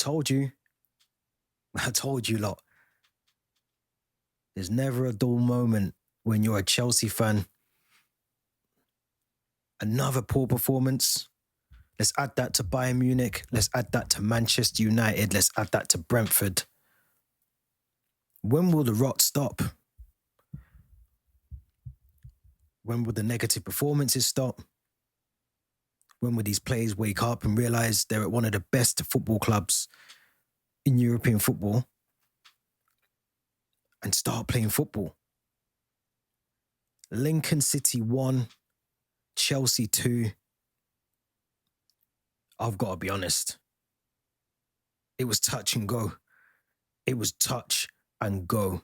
told you. I told you lot. There's never a dull moment when you're a Chelsea fan. Another poor performance. Let's add that to Bayern Munich. Let's add that to Manchester United. Let's add that to Brentford. When will the rot stop? When will the negative performances stop? When will these players wake up and realise they're at one of the best football clubs in European football and start playing football? Lincoln City 1, Chelsea 2. I've got to be honest. It was touch and go. It was touch and go.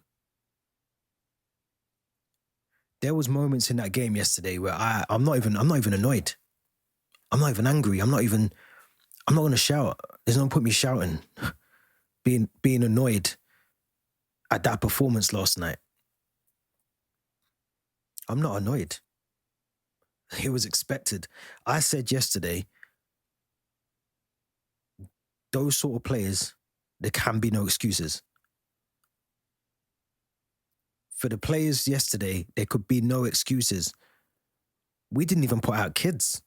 There was moments in that game yesterday where I'm not even annoyed. I'm not even angry. I'm not going to shout. There's no point me shouting, being annoyed at that performance last night. I'm not annoyed. It was expected. I said yesterday, those sort of players, there can be no excuses. For the players yesterday, there could be no excuses. We didn't even put out kids.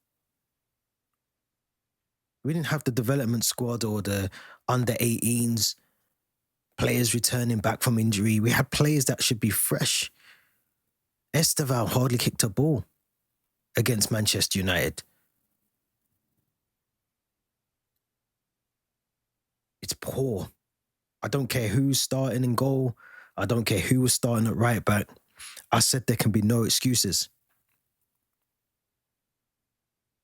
We didn't have the development squad or the under 18s, players returning back from injury. We had players that should be fresh. Esteval hardly kicked a ball against Manchester United. It's poor. I don't care who's starting in goal. I don't care who was starting at right back. I said there can be no excuses.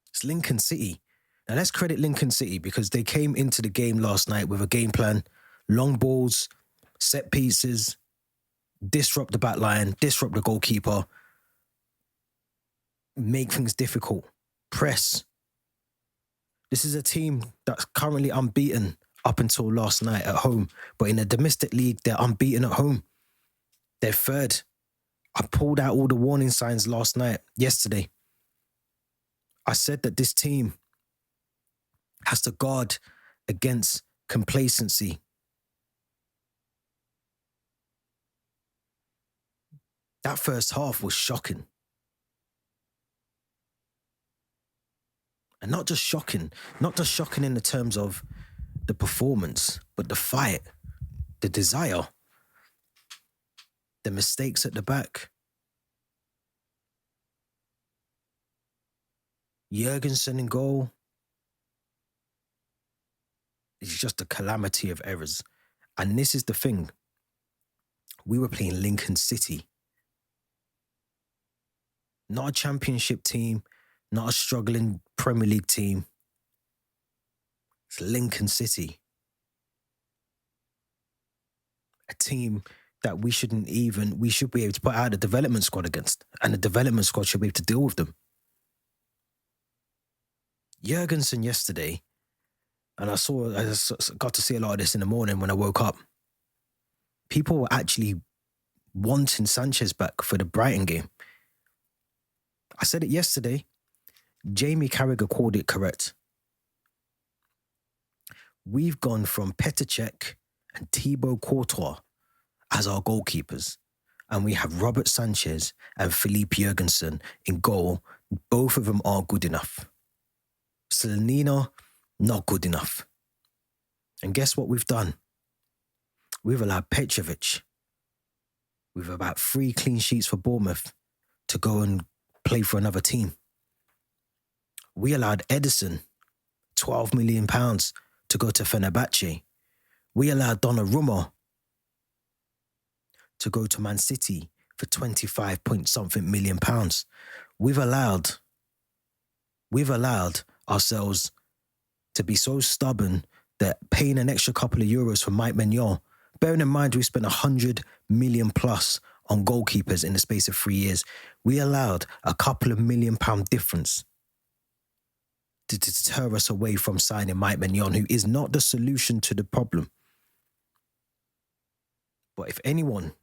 It's Lincoln City. Now let's credit Lincoln City because they came into the game last night with a game plan, long balls, set pieces, disrupt the back line, disrupt the goalkeeper, make things difficult, press. This is a team that's currently unbeaten up until last night at home, but in the domestic league, they're unbeaten at home. They're third. I pulled out all the warning signs yesterday. I said that this team has to guard against complacency. That first half was shocking. And not just shocking in the terms of the performance, but the fight, the desire, the mistakes at the back. Jurgensen in goal. It's just a calamity of errors. And this is the thing. We were playing Lincoln City. Not a championship team, not a struggling Premier League team. It's Lincoln City. A team that we should be able to put out a development squad against. And the development squad should be able to deal with them. Jurgensen yesterday, and I got to see a lot of this in the morning when I woke up. People were actually wanting Sanchez back for the Brighton game. I said it yesterday. Jamie Carragher called it correct. We've gone from Petr Cech and Thibaut Courtois as our goalkeepers. And we have Robert Sanchez and Philippe Jurgensen in goal. Both of them are good enough. Selenina, not good enough. And guess what we've done? We've allowed Petrovic, with about 3 clean sheets for Bournemouth, to go and play for another team. We allowed Edison, £12 million, to go to Fenerbahce. We allowed Donnarumma to go to Man City for 25 point something million pounds. We've allowed ourselves to be so stubborn that paying an extra couple of euros for Mike Maignan, bearing in mind we spent 100 million plus on goalkeepers in the space of 3 years, we allowed a couple of £1 million difference to deter us away from signing Mike Maignan, who is not the solution to the problem. But if anyone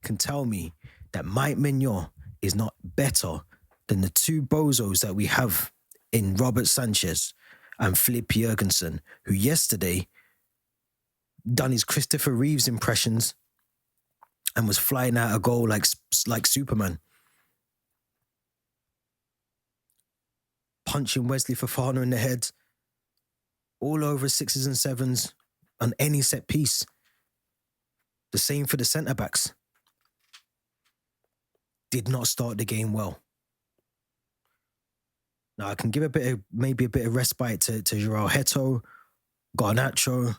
can tell me that Mike Maignan is not better than the 2 bozos that we have in Robert Sanchez and Philippe Jurgensen, who yesterday done his Christopher Reeves impressions and was flying out a goal like Superman. Punching Wesley Fofana in the head. All over 6s and 7s on any set piece. The same for the centre-backs. Did not start the game well. Now, I can give maybe a bit of respite to Joao Heto, Garnacho,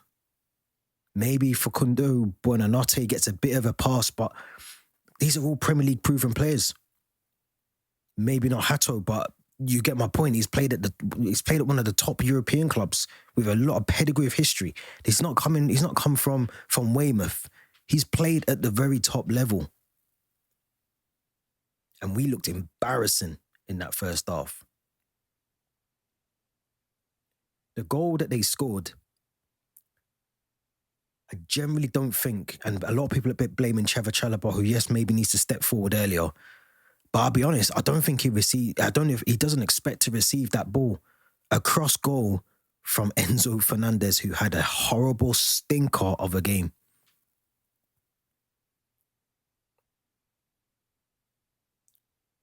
maybe Facundo, Buonanotte gets a bit of a pass, but these are all Premier League proven players. Maybe not Heto, but you get my point. He's played at one of the top European clubs with a lot of pedigree of history. He's not come from Weymouth. He's played at the very top level. And we looked embarrassing in that first half. The goal that they scored, I generally don't think, and a lot of people are a bit blaming Trevor Chalobah, who, yes, maybe needs to step forward earlier. But I'll be honest, I don't know if he doesn't expect to receive that ball. A cross goal from Enzo Fernandez, who had a horrible stinker of a game.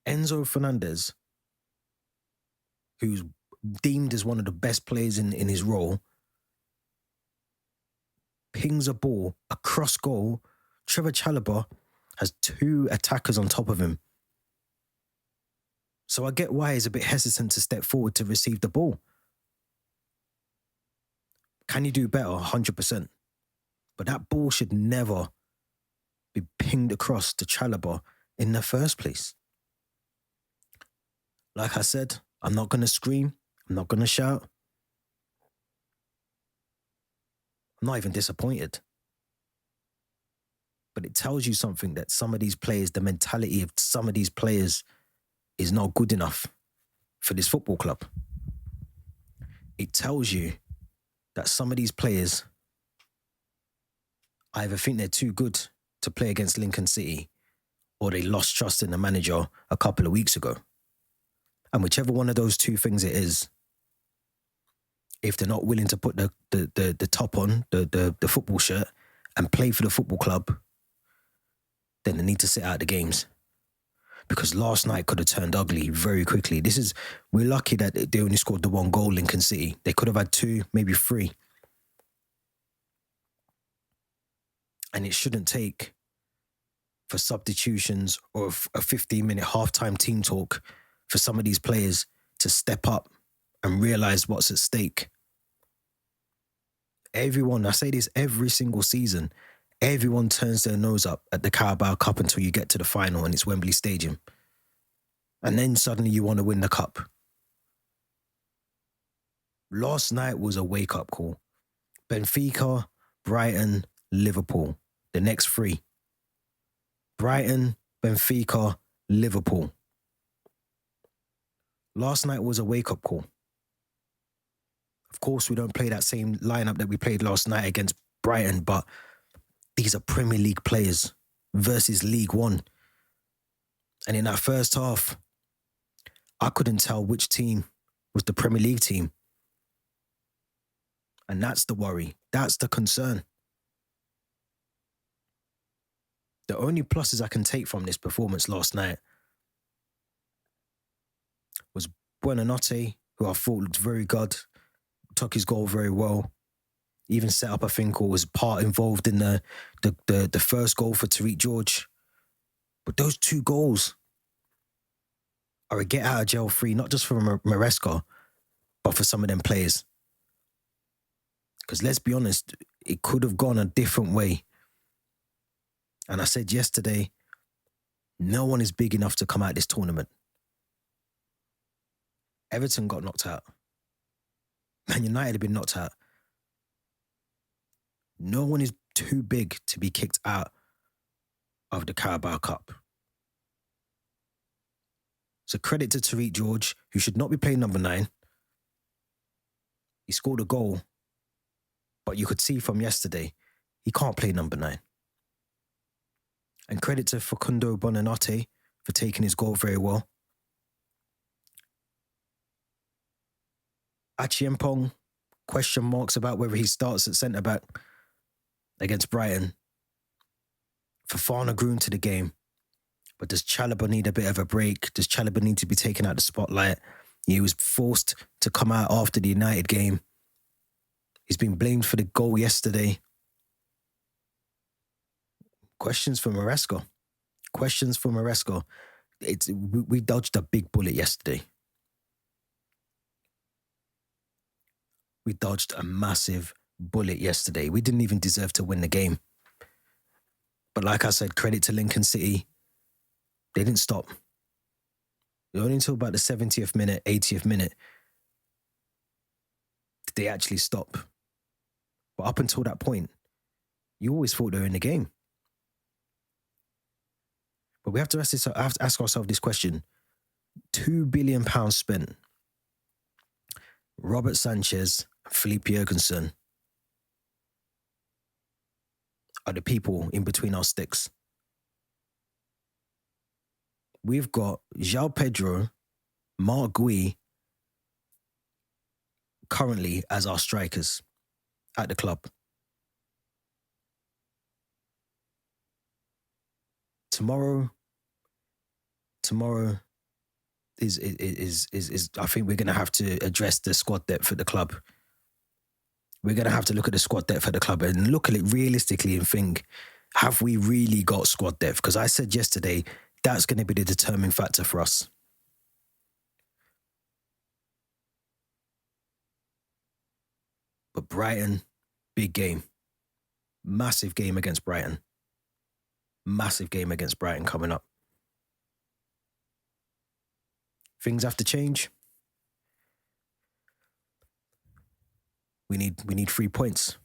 Enzo Fernandez, who's deemed as one of the best players in his role, pings a ball, a cross goal. Trevor Chalobah has 2 attackers on top of him. So I get why he's a bit hesitant to step forward to receive the ball. Can you do better? 100%. But that ball should never be pinged across to Chalobah in the first place. Like I said, I'm not going to scream. I'm not going to shout. I'm not even disappointed. But it tells you something that some of these players, the mentality of some of these players is not good enough for this football club. It tells you that some of these players either think they're too good to play against Lincoln City or they lost trust in the manager a couple of weeks ago. And whichever one of those two things it is, if they're not willing to put the top on, the football shirt, and play for the football club, then they need to sit out the games. Because last night could have turned ugly very quickly. We're lucky that they only scored the 1 goal, Lincoln City. They could have had 2, maybe 3. And it shouldn't take for substitutions or a 15-minute halftime team talk for some of these players to step up and realise what's at stake. Everyone, I say this every single season, everyone turns their nose up at the Carabao Cup until you get to the final and it's Wembley Stadium. And then suddenly you want to win the cup. Last night was a wake-up call. Benfica, Brighton, Liverpool. The next 3. Brighton, Benfica, Liverpool. Last night was a wake-up call. Of course, we don't play that same lineup that we played last night against Brighton, but these are Premier League players versus League One. And in that first half, I couldn't tell which team was the Premier League team. And that's the worry. That's the concern. The only pluses I can take from this performance last night was Buonanotte, who I thought looked very good, took his goal very well, even set up, I think, or was part involved in the first goal for Tyrique George. But those 2 goals are a get out of jail free, not just for Maresca, but for some of them players. Because let's be honest, it could have gone a different way. And I said yesterday, no one is big enough to come out this tournament. Everton got knocked out. Man United have been knocked out. No one is too big to be kicked out of the Carabao Cup. So credit to Tyrique George, who should not be playing number 9. He scored a goal, but you could see from yesterday, he can't play number 9. And credit to Facundo Buonanotte for taking his goal very well. Acheampong, question marks about whether he starts at centre-back. against Brighton. Fofana grew into the game. But does Chalobah need a bit of a break? Does Chalobah need to be taken out of the spotlight? He was forced to come out after the United game. He's been blamed for the goal yesterday. Questions for Maresca. Questions for Maresca. We dodged a big bullet yesterday. We dodged a massive bullet yesterday. We didn't even deserve to win the game. But like I said, credit to Lincoln City. They didn't stop. Only until about the 70th minute, 80th minute, did they actually stop. But up until that point, you always thought they were in the game. But we have to ask ourselves this question. £2 billion spent. Robert Sanchez, Felipe Jurgensen are the people in between our sticks. We've got João Pedro, Marc Gui currently as our strikers at the club. Tomorrow is I think we're going to have to address the squad depth at the club. We're going to have to look at the squad depth at the club and look at it realistically and think, have we really got squad depth? Because I said yesterday, that's going to be the determining factor for us. But Brighton, big game. Massive game against Brighton. Massive game against Brighton coming up. Things have to change. We need 3 points.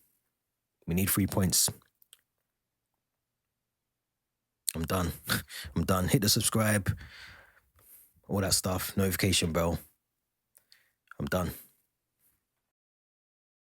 We need 3 points. I'm done. I'm done. Hit the subscribe. All that stuff. Notification bell. I'm done.